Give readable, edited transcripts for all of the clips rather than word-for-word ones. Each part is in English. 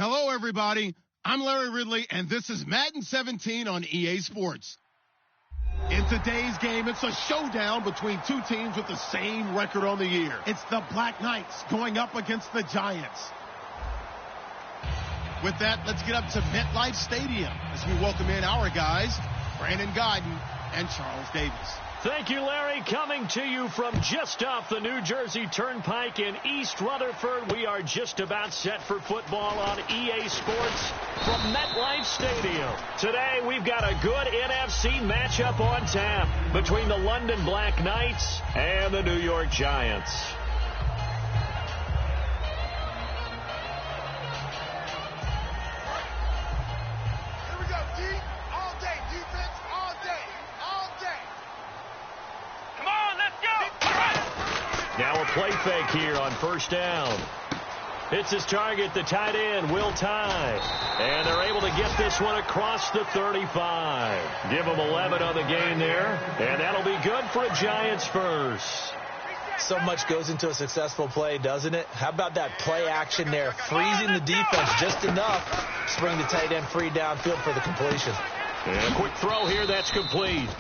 Hello, everybody. I'm Larry Ridley, and this is Madden 17 on EA Sports. In today's game, it's a showdown between two teams with the same record on the year. It's the Black Knights going up against the Giants. With that, let's get up to MetLife Stadium as we welcome in our guys, Brandon Guyton and Charles Davis. Thank you, Larry. Coming to you from just off the New Jersey Turnpike in East Rutherford. We are just about set for football on EA Sports from MetLife Stadium. Today, we've got a good NFC matchup on tap between the London Black Knights and the New York Giants. Now a play fake here on first down. Hits his target, the tight end, Will Tye. And they're able to get this one across the 35. Give them 11 on the gain there. And that'll be good for a Giants first. So much goes into a successful play, doesn't it? How about that play action there? Freezing the defense just enough to bring the tight end free downfield for the completion. And a quick throw here, that's complete.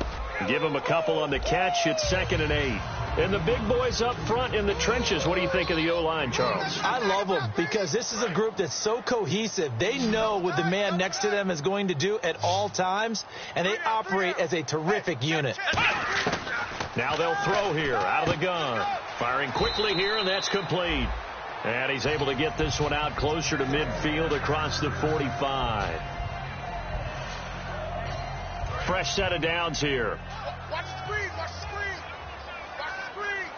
Give him a couple on the catch. It's 2nd and 8. And the big boys up front in the trenches. What do you think of the O-line, Charles? I love them because this is a group that's so cohesive. They know what the man next to them is going to do at all times, and they operate as a terrific unit. Now they'll throw here out of the gun. Firing quickly here, and that's complete. And he's able to get this one out closer to midfield across the 45. Fresh set of downs here. Watch the screen, watch the screen. Watch the screen.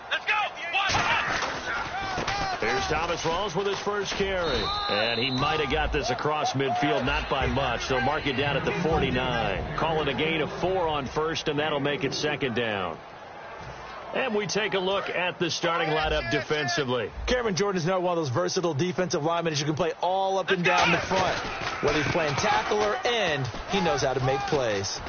Let's go. Here's Thomas Rawls with his first carry. And he might have got this across midfield, not by much. They'll mark it down at the 49. Call it a gain of 4 on first, and that'll make it 2nd down. And we take a look at the starting lineup defensively. Cameron Jordan is now one of those versatile defensive linemen that you can play all up and down the front. Whether he's playing tackle or end, he knows how to make plays.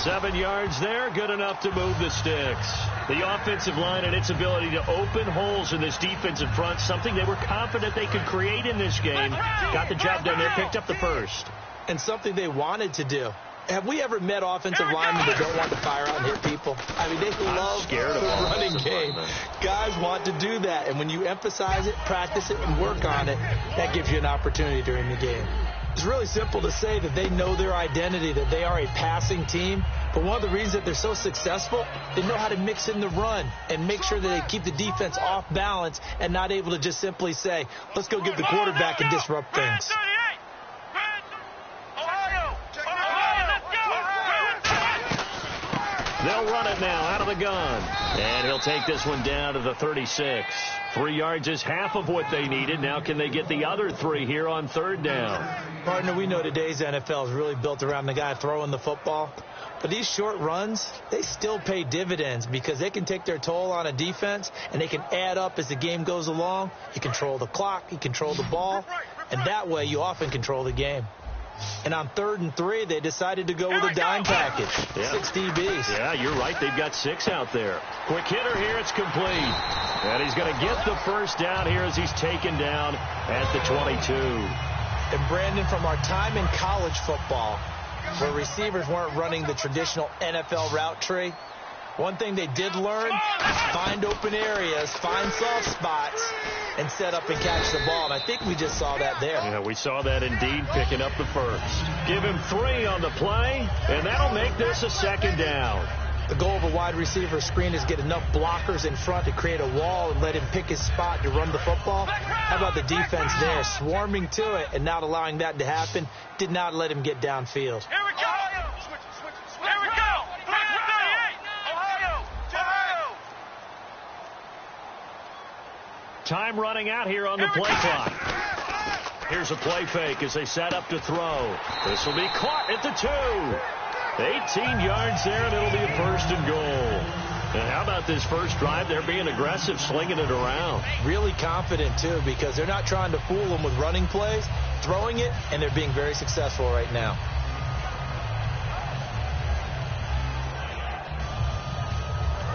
7 yards there, good enough to move the sticks. The offensive line and its ability to open holes in this defensive front, something they were confident they could create in this game. Got the job done there, picked up the first. And something they wanted to do. Have we ever met offensive linemen that don't want to fire out and hit people? I mean, they love the running game. Guys want to do that, and when you emphasize it, practice it, and work on it, that gives you an opportunity during the game. It's really simple to say that they know their identity, that they are a passing team, but one of the reasons that they're so successful, they know how to mix in the run and make sure that they keep the defense off balance and not able to just simply say, let's go get the quarterback and disrupt things. They'll run it now out of the gun. And he'll take this one down to the 36. 3 yards is half of what they needed. Now can they get the other 3 here on 3rd down? Partner, we know today's NFL is really built around the guy throwing the football. But these short runs, they still pay dividends because they can take their toll on a defense and they can add up as the game goes along. You control the clock, you control the ball, and that way you often control the game. And on 3rd and 3, they decided to go with a dime package. 6 DBs. Yeah, you're right. They've got 6 out there. Quick hitter here. It's complete. And he's going to get the first down here as he's taken down at the 22. And Brandon, from our time in college football, where receivers weren't running the traditional NFL route tree, one thing they did learn is find open areas, find soft spots, and set up and catch the ball. And I think we just saw that there. Yeah, we saw that indeed, picking up the first. Give him 3 on the play, and that'll make this a 2nd down. The goal of a wide receiver screen is get enough blockers in front to create a wall and let him pick his spot to run the football. How about the defense there, swarming to it and not allowing that to happen? Did not let him get downfield. Here we go. Here we go. 38. Ohio. Time running out here on the play clock. Here's a play fake as they set up to throw. This will be caught at the 2. 18 yards there, and it'll be a 1st and goal. And how about this first drive? They're being aggressive, slinging it around. Really confident, too, because they're not trying to fool them with running plays, throwing it, and they're being very successful right now.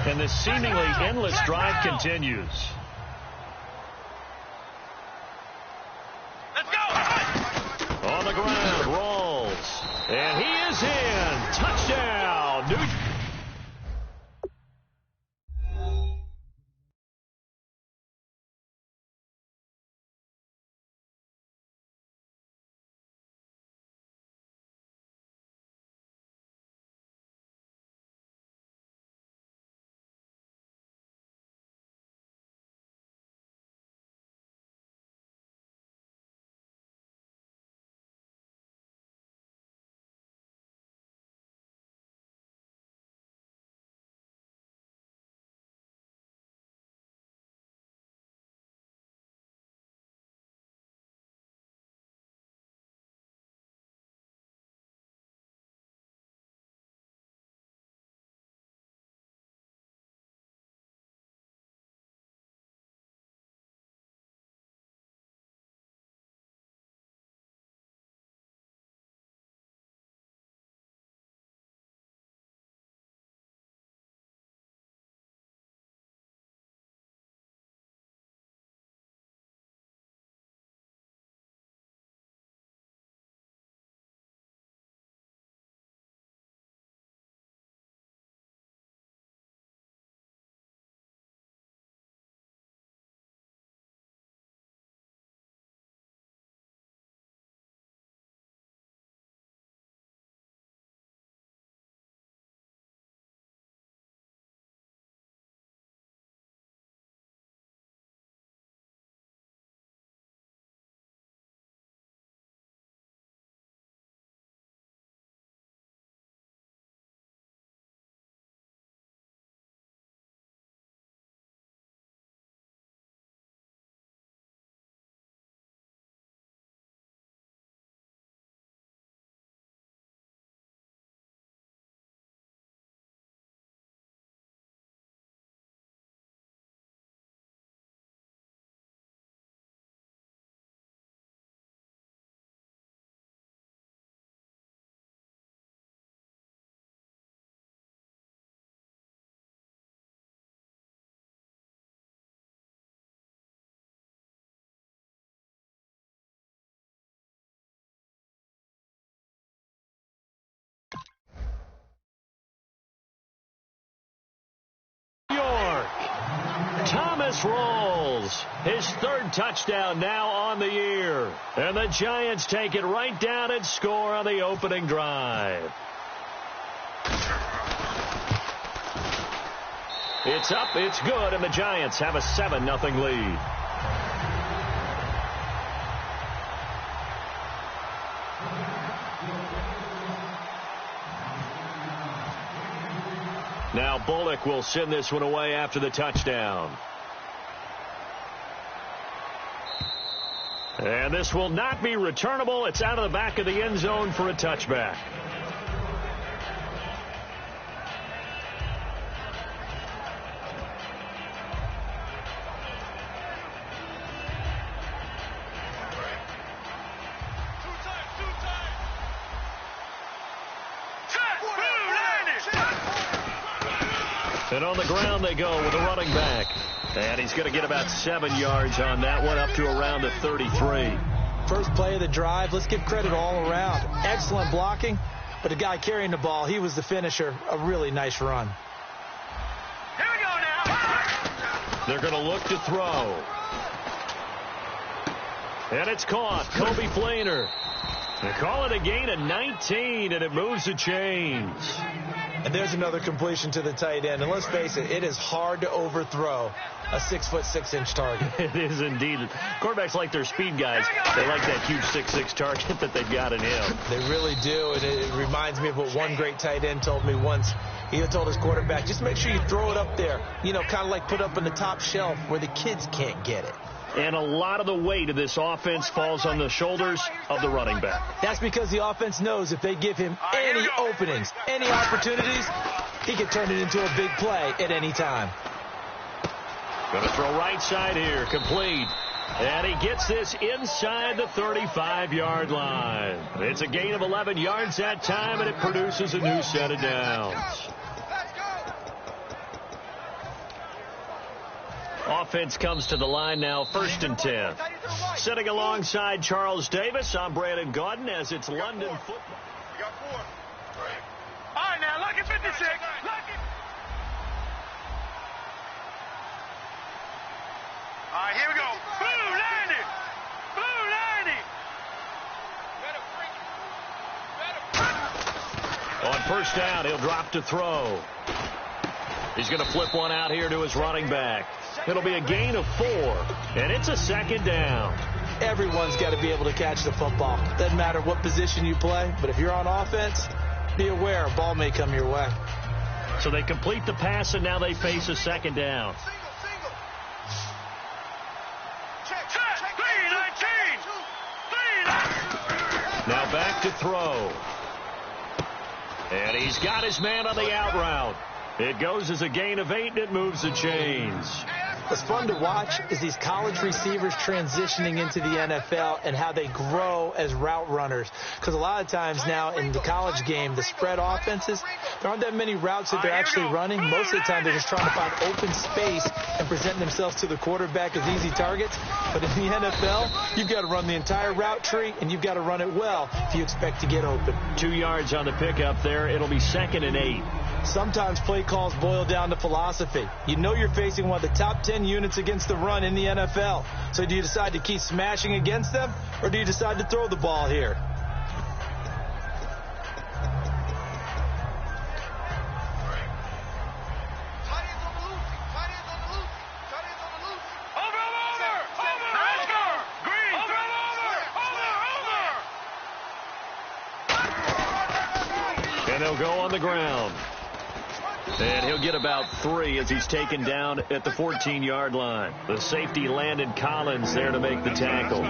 And this seemingly endless drive continues. And he is in. Touchdown. Thomas rolls. His third touchdown now on the year. And the Giants take it right down and score on the opening drive. It's up, it's good, and the Giants have a 7-0 lead. Now Bullock will send this one away after the touchdown. And this will not be returnable. It's out of the back of the end zone for a touchback. And on the ground they go with a running back. And he's going to get about 7 yards on that one, up to around the 33. First play of the drive. Let's give credit all around. Excellent blocking, but the guy carrying the ball, he was the finisher. A really nice run. Here we go now. They're going to look to throw. And it's caught. Kobe Flainer. They call it a gain of 19, and it moves the chains. And there's another completion to the tight end. And let's face it, it is hard to overthrow a 6'6" target. It is indeed. Quarterbacks like their speed guys. They like that huge 6'6" target that they've got in him. They really do. And it reminds me of what one great tight end told me once. He told his quarterback, just make sure you throw it up there. You know, kind of like put up in the top shelf where the kids can't get it. And a lot of the weight of this offense falls on the shoulders of the running back. That's because the offense knows if they give him any openings, any opportunities, he can turn it into a big play at any time. Going to throw right side here, complete. And he gets this inside the 35-yard line. It's a gain of 11 yards that time, and it produces a new set of downs. Offense comes to the line now, 1st and 10. Sitting alongside Charles Davis, I'm Brandon Gaudin as it's London football. All right, now, lucky 56. Lucky. All right, here we go. Blue 90. Blue 90. On first down, he'll drop to throw. He's going to flip one out here to his running back. It'll be a gain of 4, and it's a second down. Everyone's got to be able to catch the football. Doesn't matter what position you play, but if you're on offense, be aware a ball may come your way. So they complete the pass, and now they face a second down. Now back to throw. And he's got his man on the out route. It goes as a gain of 8, and it moves the chains. What's fun to watch is these college receivers transitioning into the NFL and how they grow as route runners. Because a lot of times now in the college game, the spread offenses, there aren't that many routes that they're actually running. Most of the time, they're just trying to find open space and present themselves to the quarterback as easy targets. But in the NFL, you've got to run the entire route tree, and you've got to run it well if you expect to get open. 2 yards on the pickup there. It'll be 2nd and 8. Sometimes play calls boil down to philosophy. You know you're facing one of the top 10 units against the run in the NFL. So do you decide to keep smashing against them, or do you decide to throw the ball here? And they'll go on the ground. And he'll get about 3 as he's taken down at the 14-yard line. The safety Landon Collins there to make the tackle.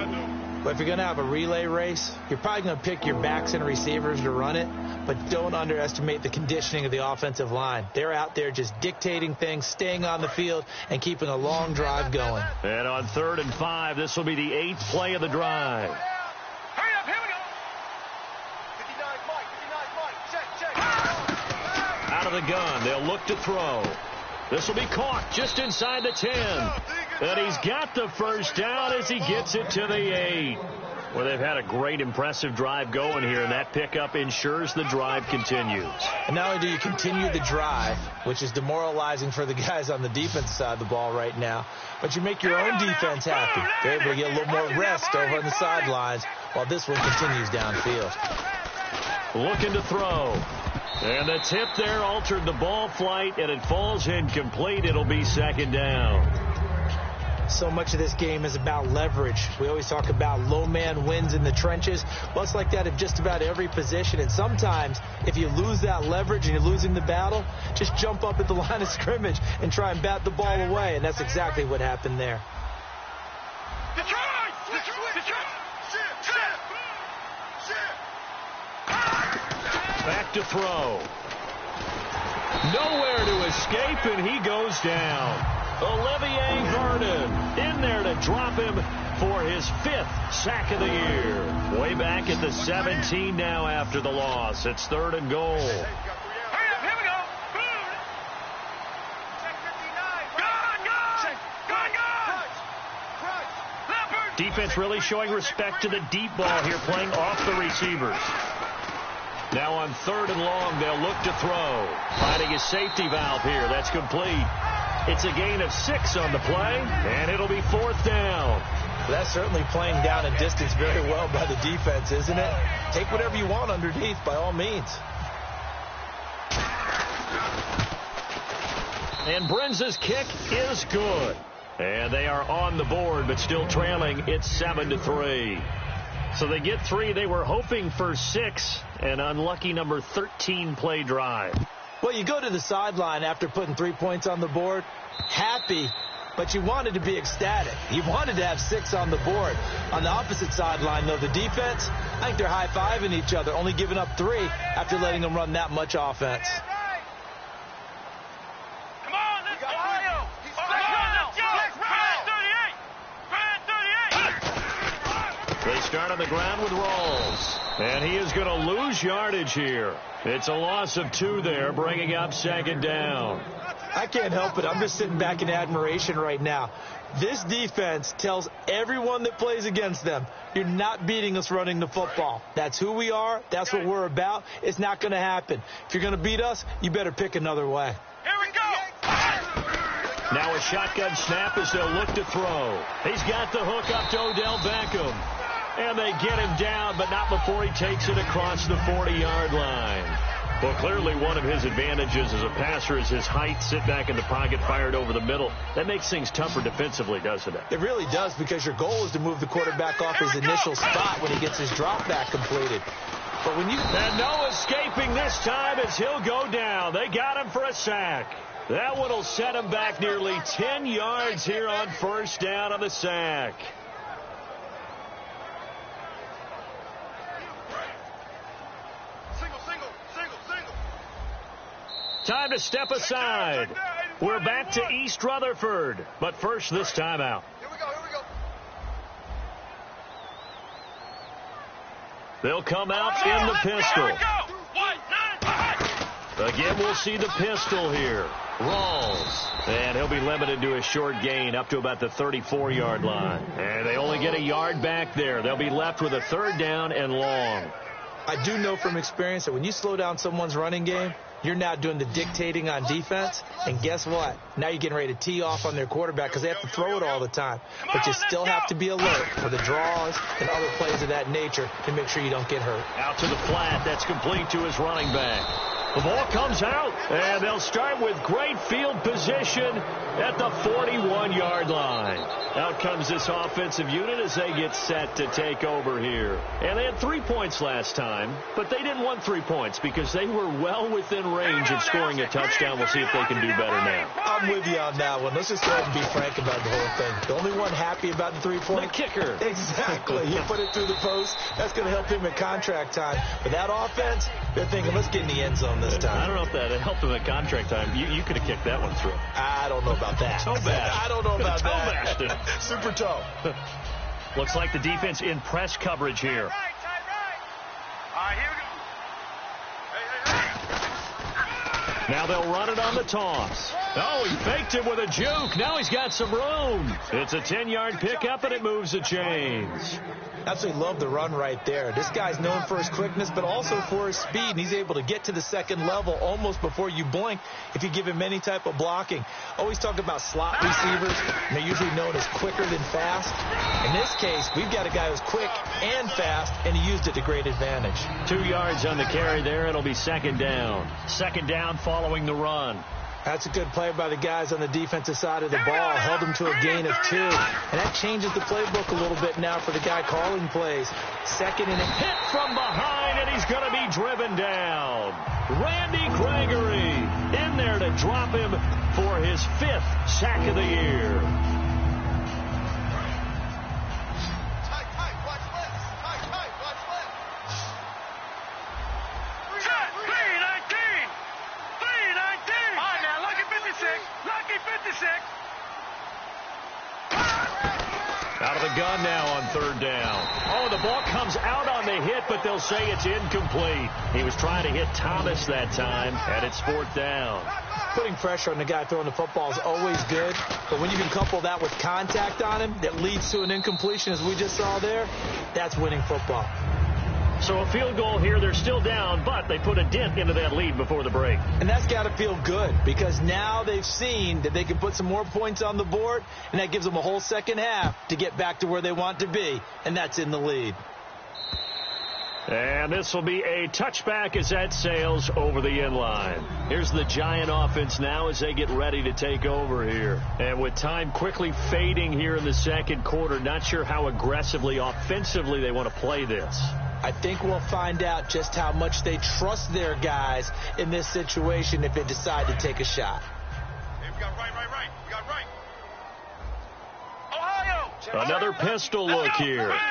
But if you're going to have a relay race, you're probably going to pick your backs and receivers to run it, but don't underestimate the conditioning of the offensive line. They're out there just dictating things, staying on the field, and keeping a long drive going. And on 3rd and 5, this will be the 8th play of the drive. Hurry up, here we go. 59 Mike, check. Out of the gun, they'll look to throw. This will be caught just inside the 10. And he's got the first down as he gets it to the 8. Well, they've had a great, impressive drive going here, and that pickup ensures the drive continues. And not only do you continue the drive, which is demoralizing for the guys on the defense side of the ball right now, but you make your own defense happy. They're able to get a little more rest over on the sidelines while this one continues downfield. Looking to throw. And the tip there altered the ball flight, and it falls incomplete. It'll be 2nd down. So much of this game is about leverage. We always talk about low man wins in the trenches. Well, it's like that in just about every position. And sometimes, if you lose that leverage and you're losing the battle, just jump up at the line of scrimmage and try and bat the ball away. And that's exactly what happened there. Back to throw. Nowhere to escape, and he goes down. Olivier Vernon in there to drop him for his 5th sack of the year. Way back at the 17 now after the loss. It's 3rd and goal. Hurry up, here we go. Check 59. Go. Defense really showing respect to the deep ball here, playing off the receivers. Now on 3rd and long, they'll look to throw. Finding a safety valve here. That's complete. It's a gain of 6 on the play, and it'll be 4th down. That's certainly playing down a distance very well by the defense, isn't it? Take whatever you want underneath, by all means. And Brenza's kick is good. And they are on the board, but still trailing. It's 7-3. So they get 3. They were hoping for 6. An unlucky number 13 play drive. Well, you go to the sideline after putting 3 points on the board, happy, but you wanted to be ecstatic. You wanted to have 6 on the board. On the opposite sideline, though, the defense, I think they're high-fiving each other, only giving up 3 after letting them run that much offense. Come on, let's go. Ohio. They start on the ground with Rawls. And he is going to lose yardage here. It's a loss of 2 there, bringing up 2nd down. I I can't help it. I'm just sitting back in admiration right now. This defense tells everyone that plays against them, you're not beating us running the football. That's who we are. That's what we're about. It's not going to happen. If you're going to beat us, you better pick another way. Here we go. Now a shotgun snap as they'll look to throw. He's got the hook up to Odell Beckham. And they get him down, but not before he takes it across the 40-yard line. Well, clearly one of his advantages as a passer is his height. Sit back in the pocket, fired over the middle. That makes things tougher defensively, doesn't it? It really does, because your goal is to move the quarterback off his initial spot when he gets his drop back completed. But when you... And no escaping this time as he'll go down. They got him for a sack. That one will set him back nearly 10 yards here on first down on the sack. Time to step aside. We're back to East Rutherford. But first, this timeout. Here we go. They'll come out in the pistol. Again, we'll see the pistol here. Rolls. And he'll be limited to a short gain up to about the 34-yard line. And they only get a yard back there. They'll be left with a third down and long. I do know from experience that when you slow down someone's running game, you're now doing the dictating on defense. And guess what? Now you're getting ready to tee off on their quarterback because they have to throw it all the time. But you still have to be alert for the draws and other plays of that nature to make sure you don't get hurt. Out to the flat. That's complete to his running back. The ball comes out, and they'll start with great field position at the 41-yard line. Out comes this offensive unit as they get set to take over here. And they had 3 points last time, but they didn't want 3 points because they were well within range of scoring a touchdown. We'll see if they can do better now. I'm with you on that one. Let's just go ahead and be frank about the whole thing. The only one happy about the 3-point? The kicker. Exactly. He put it through the post. That's going to help him at contract time. But that offense, they're thinking, let's get in the end zone this time. I don't know if that helped him at contract time. You could have kicked that one through. I don't know about that. Toe bashed. I don't know about toe that. Bashed it. Super toe. Looks like the defense in press coverage here. All right, here we go. Now they'll run it on the toss. Oh, he faked it with a juke. Now he's got some room. It's a 10-yard pickup, and it moves the chains. Absolutely love the run right there. This guy's known for his quickness, but also for his speed. And he's able to get to the second level almost before you blink if you give him any type of blocking. Always talk about slot receivers, and they're usually known as quicker than fast. In this case, we've got a guy who's quick and fast, and he used it to great advantage. 2 yards on the carry there. It'll be second down. Second down following the run. That's a good play by the guys on the defensive side of the ball. Held them to a gain of 2. And that changes the playbook a little bit now for the guy calling plays. Second and a hit from behind, and he's going to be driven down. Randy Gregory in there to drop him for his 5th sack of the year. Lucky 56. Out of the gun now on third down. Oh, the ball comes out on the hit, but they'll say it's incomplete. He was trying to hit Thomas that time, and it's 4th down. Putting pressure on the guy throwing the football is always good, but when you can couple that with contact on him that leads to an incompletion, as we just saw there, that's winning football. So a field goal here. They're still down, but they put a dent into that lead before the break. And that's got to feel good because now they've seen that they can put some more points on the board, and that gives them a whole second half to get back to where they want to be, and that's in the lead. And this will be a touchback as that sails over the end line. Here's the Giant offense now as they get ready to take over here. And with time quickly fading here in the second quarter, not sure how aggressively, offensively they want to play this. I think we'll find out just how much they trust their guys in this situation if they decide to take a shot. Hey, we got right. We got right. Ohio. Another pistol look here. Ohio.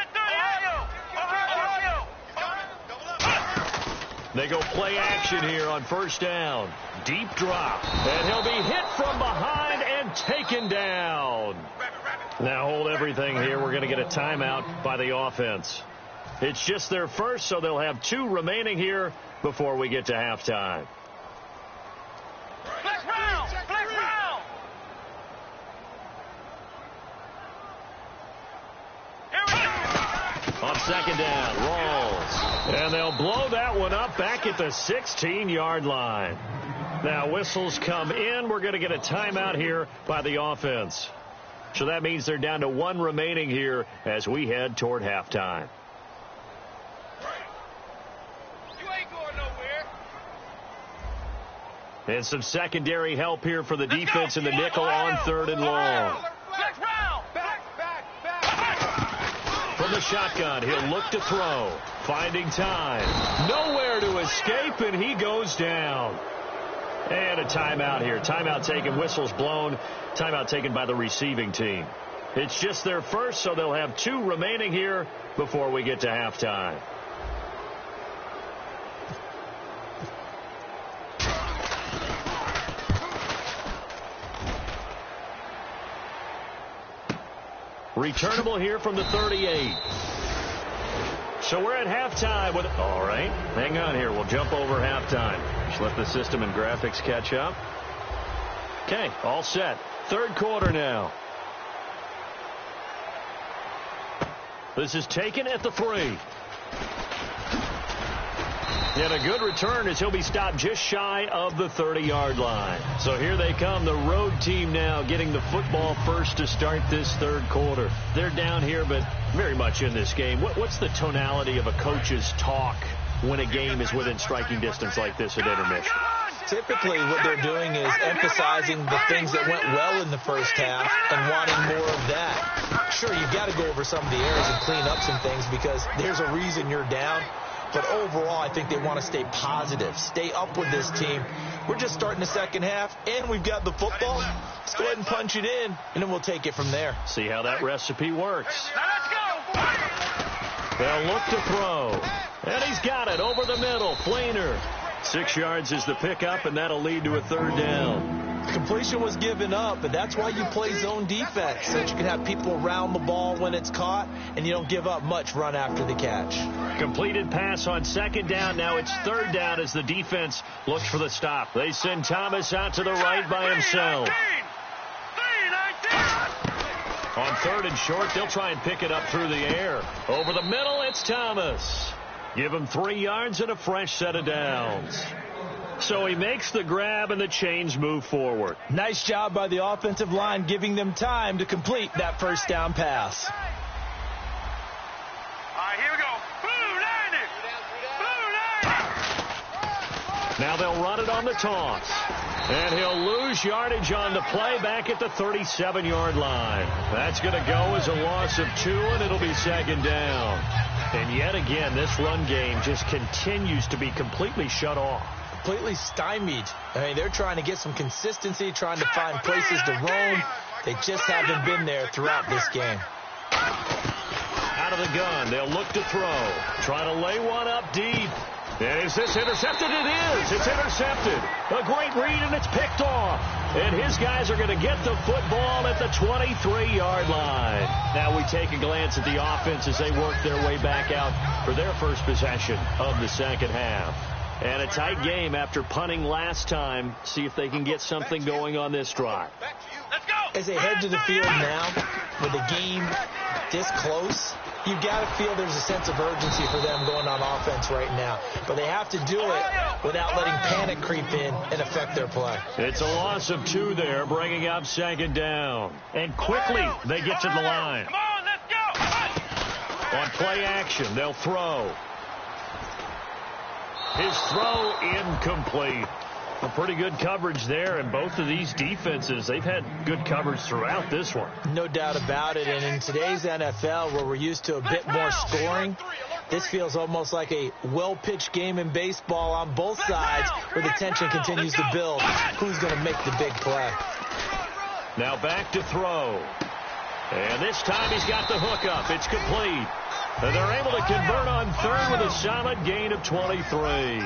They go play action here on first down. Deep drop. And he'll be hit from behind and taken down. Now hold everything here. We're going to get a timeout by the offense. It's just their first, so they'll have 2 remaining here before we get to halftime. Flex round. second down. Rolls. And they'll blow that one up back at the 16-yard line. Now, whistles come in. We're going to get a timeout here by the offense. So that means they're down to 1 remaining here as we head toward halftime. You ain't going nowhere. And some secondary help here for the defense in the nickel on 3rd and long. From the shotgun, he'll look to throw. Finding time. Nowhere to escape, and he goes down. And a timeout here. Timeout taken, whistles blown. Timeout taken by the receiving team. It's just their first, so they'll have 2 remaining here before we get to halftime. Returnable here from the 38. So we're at halftime with... All right, hang on here. We'll jump over halftime. Just let the system and graphics catch up. Okay, all set. 3rd quarter now. This is taken at the 3. And a good return as he'll be stopped just shy of the 30-yard line. So here they come, the road team now getting the football first to start this 3rd quarter. They're down here, but very much in this game. What's the tonality of a coach's talk when a game is within striking distance like this at intermission? Typically, what they're doing is emphasizing the things that went well in the first half and wanting more of that. Sure, you've got to go over some of the errors and clean up some things because there's a reason you're down. But overall, I think they want to stay positive, stay up with this team. We're just starting the second half, and we've got the football. Let's go ahead and punch it in, and then we'll take it from there. See how that recipe works. Now let's go. They'll look to throw. And he's got it over the middle. Fleener. 6 yards is the pickup, and that'll lead to a 3rd down. Completion was given up, but that's why you play zone defense, so that you can have people around the ball when it's caught, and you don't give up much run after the catch. Completed pass on 2nd down. Now it's 3rd down as the defense looks for the stop. They send Thomas out to the right by himself. On 3rd and short, they'll try and pick it up through the air. Over the middle, it's Thomas. Give him 3 yards and a fresh set of downs. So he makes the grab, and the chains move forward. Nice job by the offensive line, giving them time to complete that first down pass. All right, here we go. Blue 90. Now they'll run it on the toss. And he'll lose yardage on the play back at the 37-yard line. That's going to go as a loss of 2, and it'll be 2nd down. And yet again, this run game just continues to be completely shut off. Completely stymied. I mean, they're trying to get some consistency, trying to find places to roam. They just haven't been there throughout this game. Out of the gun, they'll look to throw. Trying to lay one up deep. And is this intercepted? It is. It's intercepted. A great read, and it's picked off. And his guys are going to get the football at the 23-yard line. Now we take a glance at the offense as they work their way back out for their first possession of the second half. And a tight game after punting last time. See if they can get something going on this drive. Let's go. As they head to the field now, with the game this close, you've got to feel there's a sense of urgency for them going on offense right now. But they have to do it without letting panic creep in and affect their play. It's a loss of 2 there, bringing up 2nd down. And quickly, they get to the line. Come on, let's go. On play action, they'll throw. His throw incomplete. A pretty good coverage there, and both of these defenses, they've had good coverage throughout this one. No doubt about it, and in today's NFL, where we're used to a bit more scoring, this feels almost like a well-pitched game in baseball on both sides, where the tension continues to build. Who's going to make the big play? Now back to throw. And this time he's got the hook up. It's complete. And they're able to convert on 3rd with a solid gain of 23.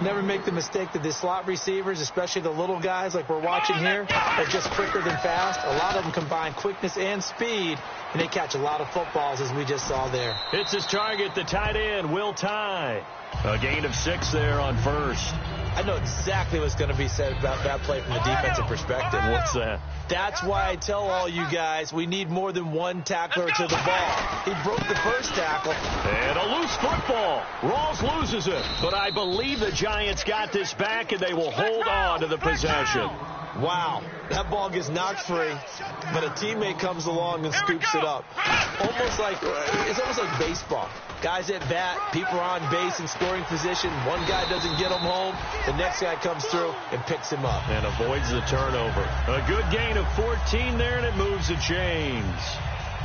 Never make the mistake that the slot receivers, especially the little guys like we're watching here, are just quicker than fast. A lot of them combine quickness and speed, and they catch a lot of footballs, as we just saw there. It's his target, the tight end, Will Tye. A gain of 6 there on first. I know exactly what's going to be said about that play from the defensive perspective. What's that? That's why I tell all you guys we need more than one tackler to the ball. He broke the first tackle. And a loose football. Rawls loses it. But I believe the Giants got this back, and they will hold on to the possession. Wow, that ball gets knocked free, but a teammate comes along and scoops it up. It's almost like baseball. Guys at bat, people are on base in scoring position. One guy doesn't get him home. The next guy comes through and picks him up. And avoids the turnover. A good gain of 14 there, and it moves the chains.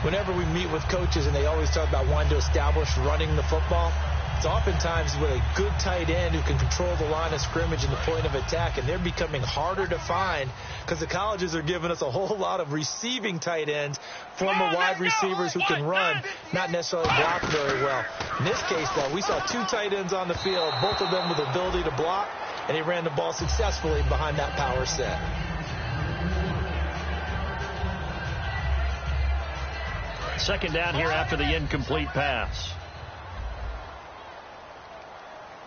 Whenever we meet with coaches and they always talk about wanting to establish running the football, it's oftentimes with a good tight end who can control the line of scrimmage and the point of attack, and they're becoming harder to find because the colleges are giving us a whole lot of receiving tight ends, former wide receivers who can run, not necessarily block very well. In this case, though, we saw 2 tight ends on the field, both of them with the ability to block, and he ran the ball successfully behind that power set. Second down here after the incomplete pass.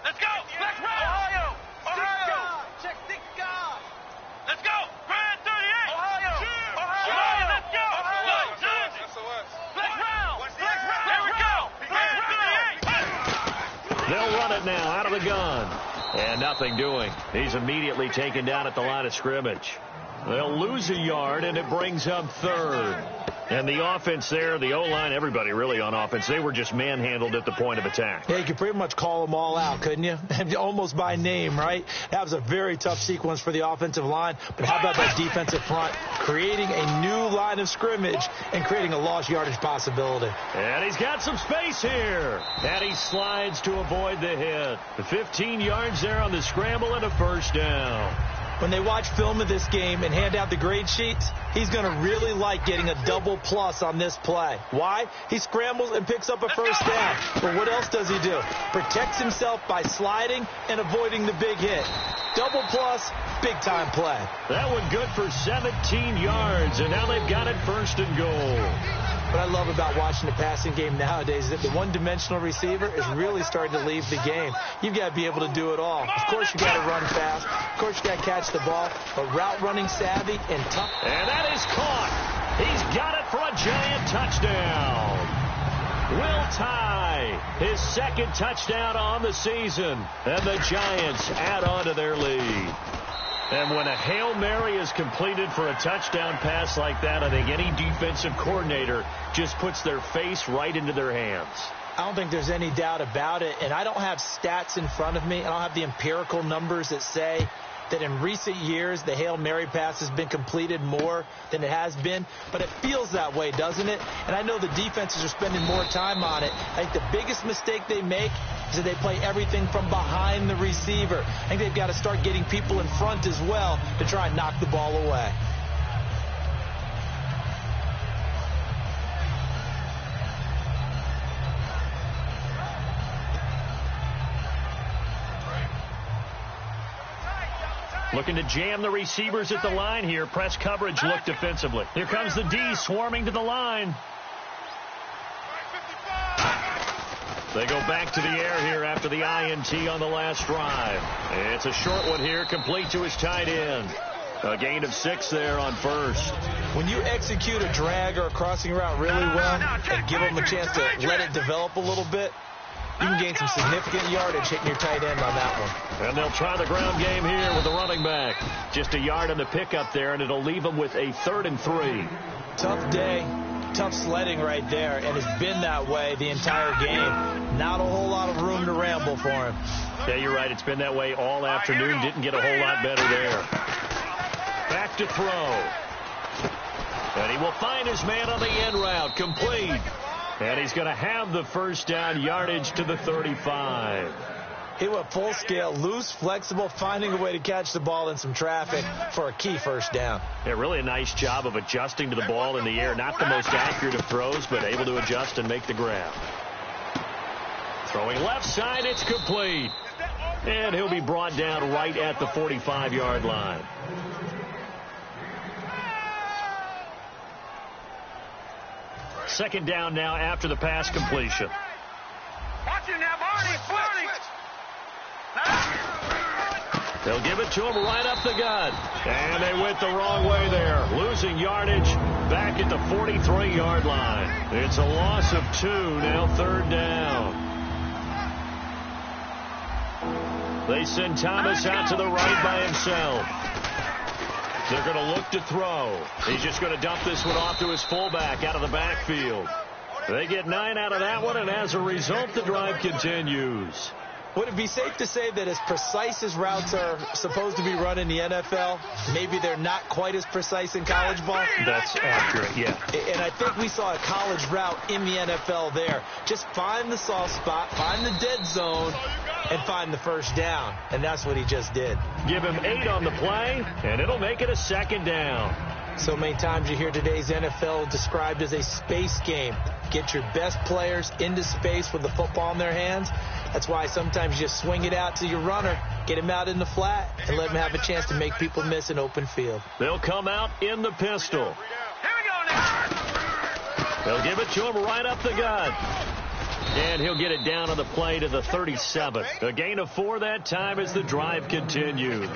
Let's go! Let's run! Ohio! Ohio! Check 6 guys! Let's go! Grand 38! Ohio! Ohio! Let's go! SOS! Let's round! Let's round! Here we go! Grand 38! They'll run it now out of the gun. And nothing doing. He's immediately taken down at the line of scrimmage. They'll lose a yard, and it brings up third. And the offense there, the O-line, everybody really on offense, they were just manhandled at the point of attack. Yeah, you could pretty much call them all out, couldn't you? Almost by name, right? That was a very tough sequence for the offensive line. But how about that defensive front creating a new line of scrimmage and creating a lost yardage possibility? And he's got some space here. And he slides to avoid the hit. The 15 yards there on the scramble and a first down. When they watch film of this game and hand out the grade sheets, he's going to really like getting a double plus on this play. Why? He scrambles and picks up a first down. But what else does he do? Protects himself by sliding and avoiding the big hit. Double plus, big-time play. That one good for 17 yards, and now they've got it first and goal. What I love about watching the passing game nowadays is that the one-dimensional receiver is really starting to leave the game. You've got to be able to do it all. Of course, you got to run fast. Of course, you got to catch the ball. But route running savvy and tough. And that is caught. He's got it for a giant touchdown. Will Tye, his second touchdown on the season. And the Giants add on to their lead. And when a Hail Mary is completed for a touchdown pass like that, I think any defensive coordinator just puts their face right into their hands. I don't think there's any doubt about it. And I don't have stats in front of me. I don't have the empirical numbers that say that in recent years the Hail Mary pass has been completed more than it has been. But it feels that way, doesn't it? And I know the defenses are spending more time on it. I think the biggest mistake they make is that they play everything from behind the receiver. I think they've got to start getting people in front as well to try and knock the ball away. Looking to jam the receivers at the line here. Press coverage look defensively. Here comes the D swarming to the line. They go back to the air here after the INT on the last drive. It's a short one here, complete to his tight end. A gain of 6 there on first. When you execute a drag or a crossing route really well and give them a chance to let it develop a little bit, you can gain some significant yardage hitting your tight end on that one. And they'll try the ground game here with the running back. Just a yard on the pickup there, and it'll leave them with a 3rd and 3. Tough day, tough sledding right there, and it's been that way the entire game. Not a whole lot of room to ramble for him. Yeah, you're right. It's been that way all afternoon. Didn't get a whole lot better there. Back to throw. And he will find his man on the end route. Complete. And he's going to have the first down, yardage to the 35. He went full scale, loose, flexible, finding a way to catch the ball in some traffic for a key first down. Yeah, really a nice job of adjusting to the ball in the air. Not the most accurate of throws, but able to adjust and make the grab. Throwing left side, it's complete. And he'll be brought down right at the 45-yard line. Second down now after the pass completion. Watch it now, Marty. They'll give it to him right up the gut. And they went the wrong way there. Losing yardage back at the 43-yard line. It's a loss of 2, now 3rd down. They send Thomas out to the right by himself. They're going to look to throw. He's just going to dump this one off to his fullback out of the backfield. They get 9 out of that one, and as a result, the drive continues. Would it be safe to say that as precise as routes are supposed to be run in the NFL, maybe they're not quite as precise in college ball? That's accurate, yeah. And I think we saw a college route in the NFL there. Just find the soft spot, find the dead zone, and find the first down. And that's what he just did. Give him 8 on the play, and it'll make it a 2nd down. So many times you hear today's NFL described as a space game. Get your best players into space with the football in their hands. That's why sometimes you just swing it out to your runner, get him out in the flat, and let him have a chance to make people miss an open field. They'll come out in the pistol. Here we go now. They'll give it to him right up the gut. And he'll get it down on the play to the 37. A gain of 4 that time as the drive continues.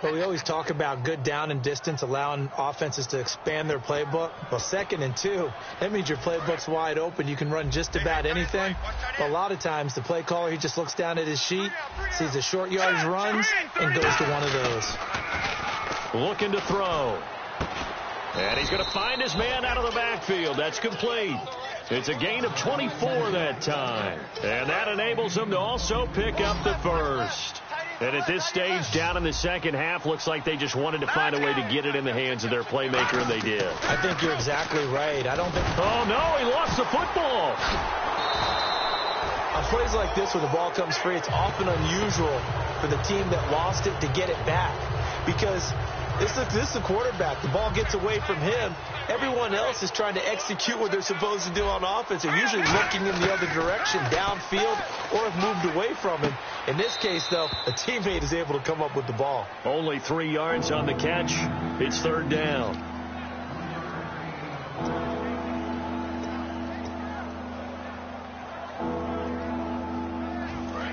Well, we always talk about good down and distance, allowing offenses to expand their playbook. Well, 2nd and 2, that means your playbook's wide open. You can run just about anything. But a lot of times, the play caller, he just looks down at his sheet, sees the short yardage runs, and goes to one of those. Looking to throw. And he's going to find his man out of the backfield. That's complete. It's a gain of 24 that time. And that enables him to also pick up the first. And at this stage, down in the second half, looks like they just wanted to find a way to get it in the hands of their playmaker, and they did. I think you're exactly right. I don't think... Oh, no, he lost the football. On plays like this where the ball comes free, it's often unusual for the team that lost it to get it back. Because this is the quarterback. The ball gets away from him. Everyone else is trying to execute what they're supposed to do on offense. They're usually looking in the other direction, downfield, or have moved away from him. In this case, though, a teammate is able to come up with the ball. Only 3 yards on the catch. It's 3rd down.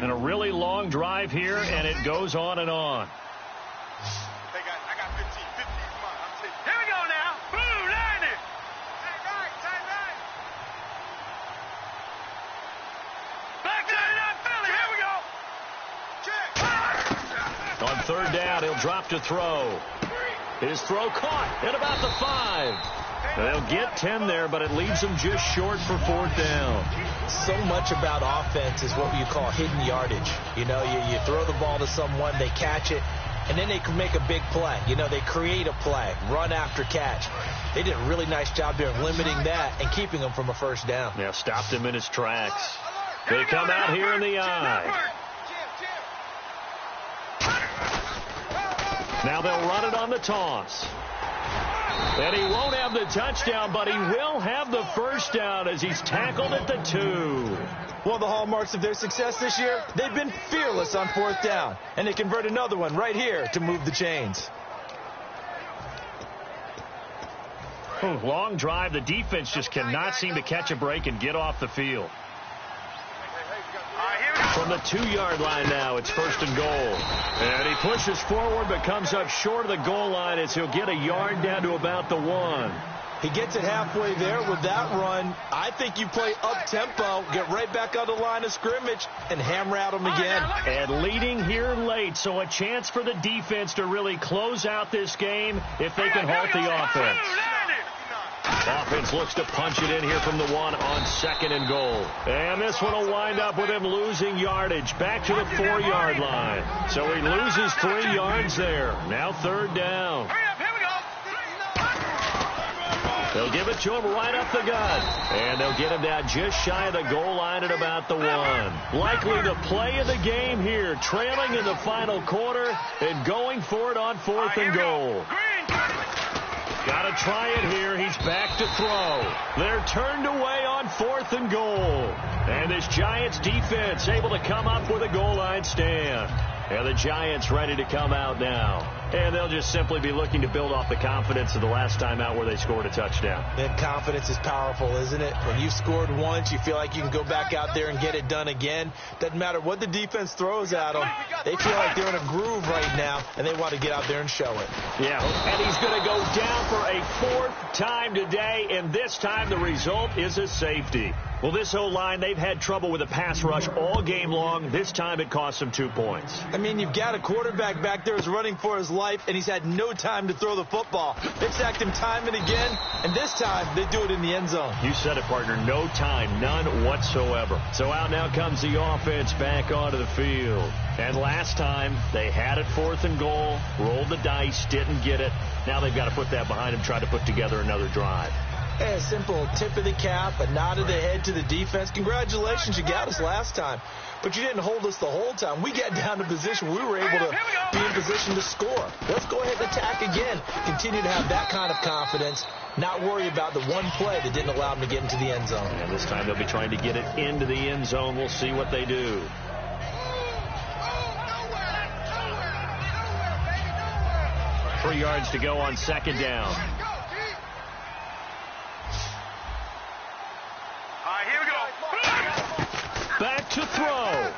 And a really long drive here, and it goes on and on. I got 15. 50. Come on, I'm taking. Here we go now. Boom, line it. Tight right. Back to Philly. Here we go. Check. On 3rd down, he'll drop to throw. His throw caught at about the 5. They'll get 10 there, but it leaves them just short for 4th down. So much about offense is what you call hidden yardage. You know, you throw the ball to someone, they catch it, and then they can make a big play. You know, they create a play, run after catch. They did a really nice job there of limiting that and keeping him from a 1st down. Yeah, stopped him in his tracks. They come out here in the eye. Now they'll run it on the toss. And he won't have the touchdown, but he will have the 1st down as he's tackled at the 2. One of the hallmarks of their success this year, they've been fearless on 4th down. And they convert another one right here to move the chains. Long drive. The defense just cannot seem to catch a break and get off the field. From the 2-yard line now, it's 1st and goal. And he pushes forward but comes up short of the goal line as he'll get a yard down to about the 1. He gets it halfway there with that run. I think you play up-tempo, get right back on the line of scrimmage, and hammer at him again. And leading here late, so a chance for the defense to really close out this game if they can halt the offense. Offense looks to punch it in here from the 1 on 2nd and goal. And this one will wind up with him losing yardage back to the 4-yard line. So he loses 3 yards there. Now 3rd down. They'll give it to him right up the gut. And they'll get him down just shy of the goal line at about the 1. Likely the play of the game here, trailing in the final quarter and going for it on 4th and goal. Got to try it here. He's back to throw. They're turned away on 4th and goal. And this Giants defense able to come up with a goal line stand. And the Giants ready to come out now. And they'll just simply be looking to build off the confidence of the last time out where they scored a touchdown. And confidence is powerful, isn't it? When you've scored once, you feel like you can go back out there and get it done again. Doesn't matter what the defense throws at them. They feel like they're in a groove right now, and they want to get out there and show it. Yeah, and he's going to go down for a fourth time today, and this time the result is a safety. Well, this O-line, they've had trouble with a pass rush all game long. This time it cost them 2 points. I mean, you've got a quarterback back there who's running for his life, and he's had no time to throw the football. They've sacked him time and again, and this time they do it in the end zone. You said it, partner. No time, none whatsoever. So out now comes the offense back onto the field. And last time, they had it 4th and goal, rolled the dice, didn't get it. Now they've got to put that behind them, try to put together another drive. A simple tip of the cap, a nod of the head to the defense. Congratulations, you got us last time. But you didn't hold us the whole time. We got down to position. We were able to be in position to score. Let's go ahead and attack again. Continue to have that kind of confidence. Not worry about the one play that didn't allow them to get into the end zone. And this time they'll be trying to get it into the end zone. We'll see what they do. 3 yards to go on 2nd down. Back to throw.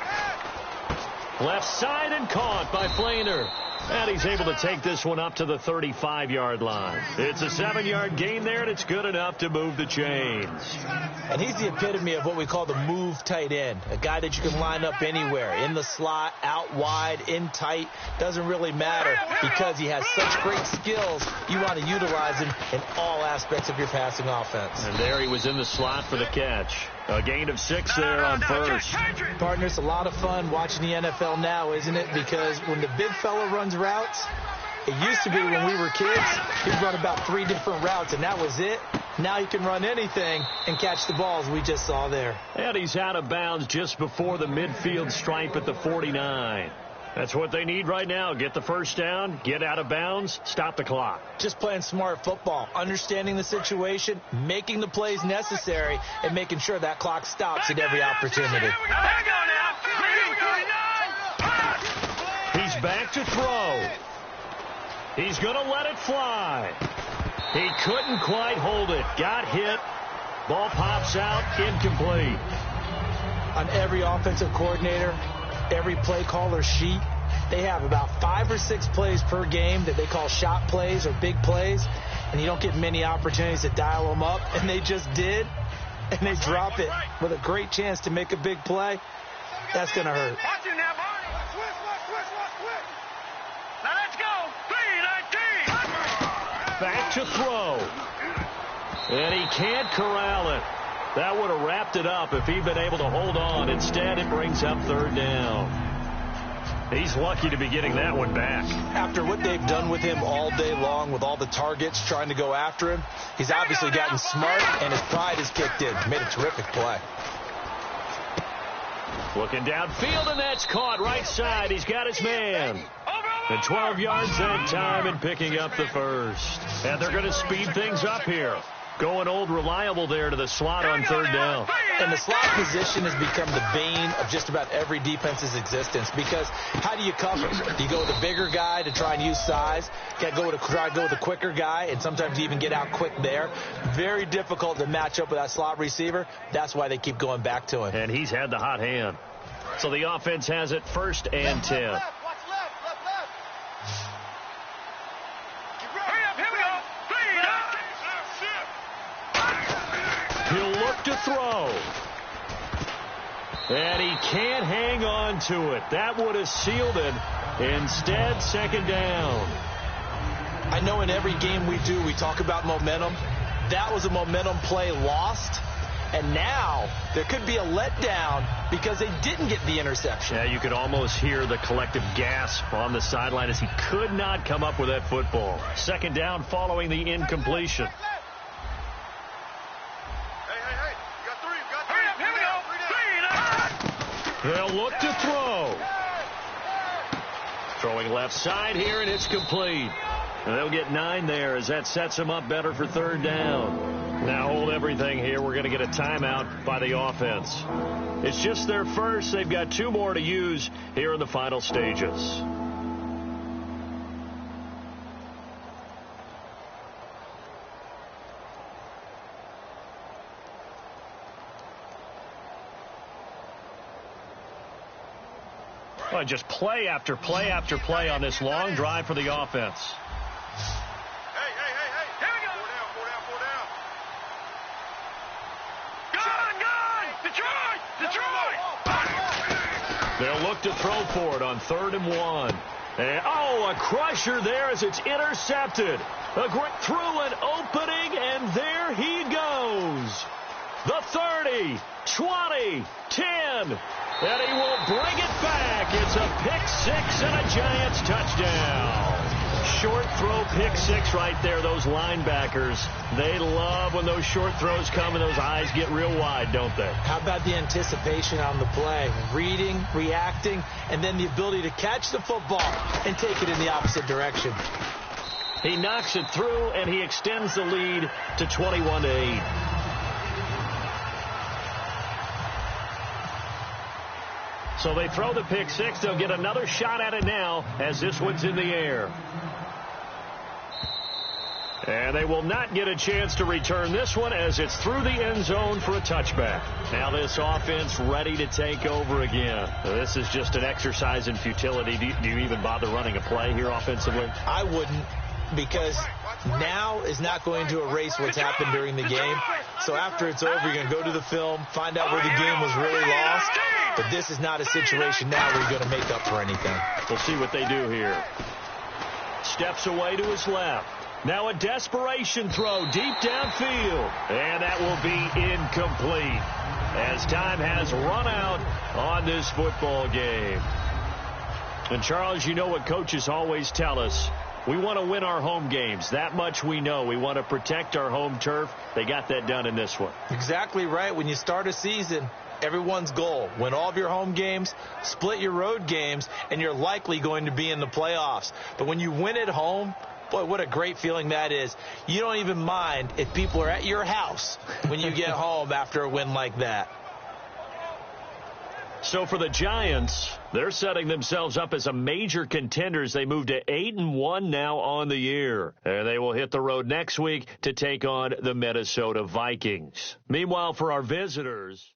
Left side and caught by Flainer. And he's able to take this one up to the 35-yard line. It's a 7-yard gain there, and it's good enough to move the chains. And he's the epitome of what we call the move tight end, a guy that you can line up anywhere, in the slot, out wide, in tight. Doesn't really matter because he has such great skills. You want to utilize him in all aspects of your passing offense. And there he was in the slot for the catch. A gain of 6 there on first. Partner, it's a lot of fun watching the NFL now, isn't it? Because when the big fella runs routes, it used to be when we were kids, he'd run about 3 different routes, and that was it. Now he can run anything and catch the balls we just saw there. And he's out of bounds just before the midfield stripe at the 49. That's what they need right now. Get the first down, get out of bounds, stop the clock. Just playing smart football, understanding the situation, making the plays necessary, and making sure that clock stops at every opportunity. He's back to throw. He's going to let it fly. He couldn't quite hold it. Got hit. Ball pops out, incomplete. On every offensive coordinator, every play caller sheet, they have about 5 or 6 plays per game that they call shot plays or big plays, and you don't get many opportunities to dial them up, and they just did, and they drop it with a great chance to make a big play. That's going to hurt. Now let's go. 3-19. Back to throw. And he can't corral it. That would have wrapped it up if he'd been able to hold on. Instead, it brings up 3rd down. He's lucky to be getting that one back. After what they've done with him all day long with all the targets trying to go after him, he's obviously gotten smart, and his pride has kicked in. Made a terrific play. Looking downfield, and that's caught right side. He's got his man. And 12 yards that time and picking up the first. And they're going to speed things up here. Going old reliable there to the slot on 3rd down. And the slot position has become the bane of just about every defense's existence, because how do you cover? Do you go with a bigger guy to try and use size? Try to go with a quicker guy, and sometimes you even get out quick there. Very difficult to match up with that slot receiver. That's why they keep going back to him. And he's had the hot hand. So the offense has it 1st and 10. He'll look to throw. And he can't hang on to it. That would have sealed it. Instead, 2nd down. I know in every game we do, we talk about momentum. That was a momentum play lost. And now there could be a letdown because they didn't get the interception. Yeah, you could almost hear the collective gasp on the sideline as he could not come up with that football. 2nd down following the incompletion. They'll look to throw. Throwing left side here, and it's complete. And they'll get 9 there as that sets them up better for 3rd down. Now hold everything here. We're going to get a timeout by the offense. It's just their first. They've got 2 more to use here in the final stages. Well, just play after play after play on this long drive for the offense. Hey. Here we go. Four down. Gun! Detroit! They'll look to throw for it on 3rd and 1. And, a crusher there as it's intercepted. Through an opening, and there he goes. The 30, 20, 10. And he will bring it back. It's a pick six and a Giants touchdown. Short throw pick six right there. Those linebackers, they love when those short throws come and those eyes get real wide, don't they? How about the anticipation on the play? Reading, reacting, and then the ability to catch the football and take it in the opposite direction. He knocks it through, and he extends the lead to 21-8. So they throw the pick six. They'll get another shot at it now as this one's in the air. And they will not get a chance to return this one as it's through the end zone for a touchback. Now this offense ready to take over again. This is just an exercise in futility. Do you even bother running a play here offensively? I wouldn't, because now is not going to erase what's happened during the game. So after it's over, you're going to go to the film, find out where the game was really lost. But this is not a situation now where you're going to make up for anything. We'll see what they do here. Steps away to his left. Now a desperation throw deep downfield. And that will be incomplete as time has run out on this football game. And, Charles, you know what coaches always tell us. We want to win our home games. That much we know. We want to protect our home turf. They got that done in this one. Exactly right. When you start a season, everyone's goal, win all of your home games, split your road games, and you're likely going to be in the playoffs. But when you win at home, boy, what a great feeling that is. You don't even mind if people are at your house when you get home after a win like that. So for the Giants, they're setting themselves up as a major contenders. They move to 8-1 now on the year. And they will hit the road next week to take on the Minnesota Vikings. Meanwhile, for our visitors...